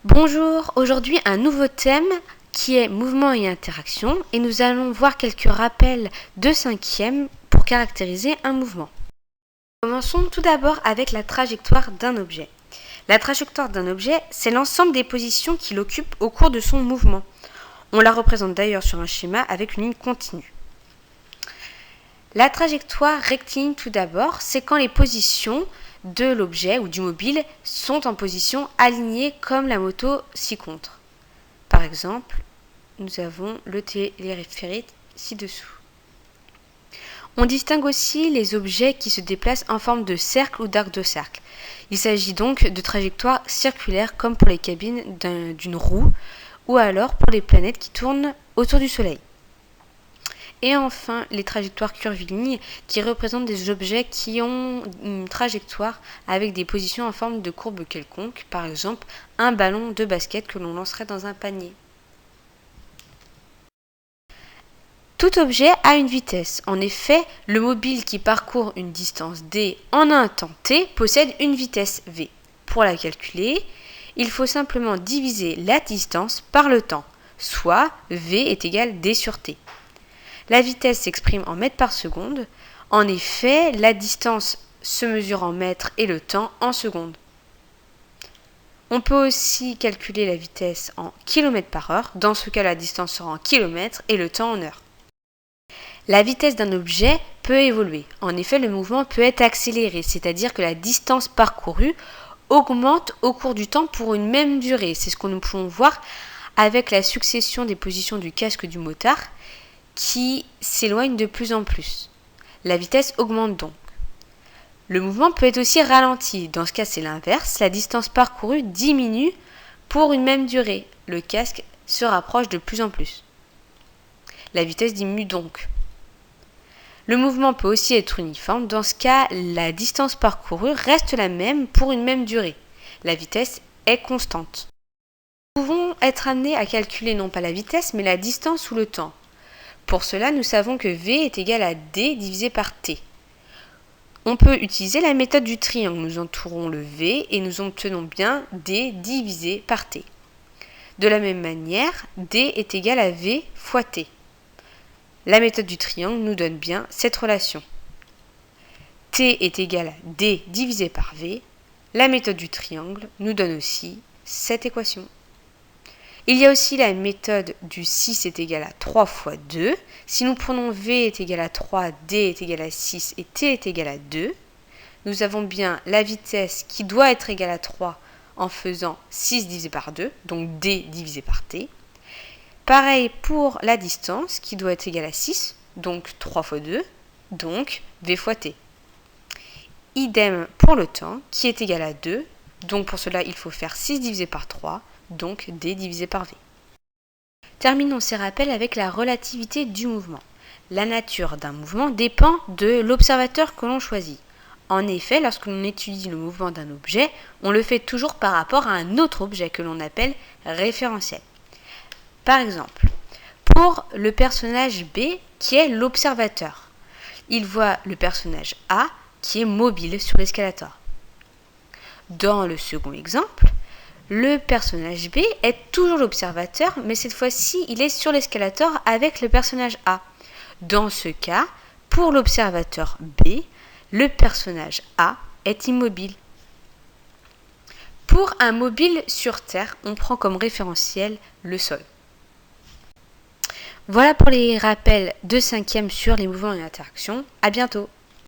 Bonjour, aujourd'hui un nouveau thème qui est mouvement et interaction et nous allons voir quelques rappels de cinquième pour caractériser un mouvement. Commençons tout d'abord avec la trajectoire d'un objet. La trajectoire d'un objet, c'est l'ensemble des positions qu'il occupe au cours de son mouvement. On la représente d'ailleurs sur un schéma avec une ligne continue. La trajectoire rectiligne tout d'abord, c'est quand les positions de l'objet ou du mobile sont en position alignée comme la moto ci-contre. Par exemple, nous avons le téléphérique ci-dessous. On distingue aussi les objets qui se déplacent en forme de cercle ou d'arc de cercle. Il s'agit donc de trajectoires circulaires comme pour les cabines d'une roue ou alors pour les planètes qui tournent autour du Soleil. Et enfin, les trajectoires curvilignes qui représentent des objets qui ont une trajectoire avec des positions en forme de courbe quelconque, par exemple un ballon de basket que l'on lancerait dans un panier. Tout objet a une vitesse. En effet, le mobile qui parcourt une distance d en un temps t possède une vitesse v. Pour la calculer, il faut simplement diviser la distance par le temps, soit v est égal d sur t. La vitesse s'exprime en mètres par seconde. En effet, la distance se mesure en mètres et le temps en secondes. On peut aussi calculer la vitesse en kilomètres par heure. Dans ce cas, la distance sera en kilomètres et le temps en heures. La vitesse d'un objet peut évoluer. En effet, le mouvement peut être accéléré, c'est-à-dire que la distance parcourue augmente au cours du temps pour une même durée. C'est ce que nous pouvons voir avec la succession des positions du casque du motard qui s'éloigne de plus en plus. La vitesse augmente donc. Le mouvement peut être aussi ralenti. Dans ce cas, c'est l'inverse. La distance parcourue diminue pour une même durée. Le casque se rapproche de plus en plus. La vitesse diminue donc. Le mouvement peut aussi être uniforme. Dans ce cas, la distance parcourue reste la même pour une même durée. La vitesse est constante. Nous pouvons être amenés à calculer non pas la vitesse, mais la distance ou le temps. Pour cela, nous savons que V est égal à D divisé par T. On peut utiliser la méthode du triangle. Nous entourons le V et nous obtenons bien D divisé par T. De la même manière, D est égal à V fois T. La méthode du triangle nous donne bien cette relation. T est égal à D divisé par V. La méthode du triangle nous donne aussi cette équation. Il y a aussi la méthode du 6 est égal à 3 fois 2. Si nous prenons V est égal à 3, D est égal à 6 et T est égal à 2, nous avons bien la vitesse qui doit être égale à 3 en faisant 6 divisé par 2, donc D divisé par T. Pareil pour la distance qui doit être égale à 6, donc 3 fois 2, donc V fois T. Idem pour le temps qui est égal à 2, donc pour cela il faut faire 6 divisé par 3, donc D divisé par V. Terminons ces rappels avec la relativité du mouvement. La nature d'un mouvement dépend de l'observateur que l'on choisit. En effet, lorsque l'on étudie le mouvement d'un objet, on le fait toujours par rapport à un autre objet que l'on appelle référentiel. Par exemple, pour le personnage B qui est l'observateur, il voit le personnage A qui est mobile sur l'escalator. Dans le second exemple, le personnage B est toujours l'observateur, mais cette fois-ci, il est sur l'escalator avec le personnage A. Dans ce cas, pour l'observateur B, le personnage A est immobile. Pour un mobile sur Terre, on prend comme référentiel le sol. Voilà pour les rappels de cinquième sur les mouvements et interactions. À bientôt!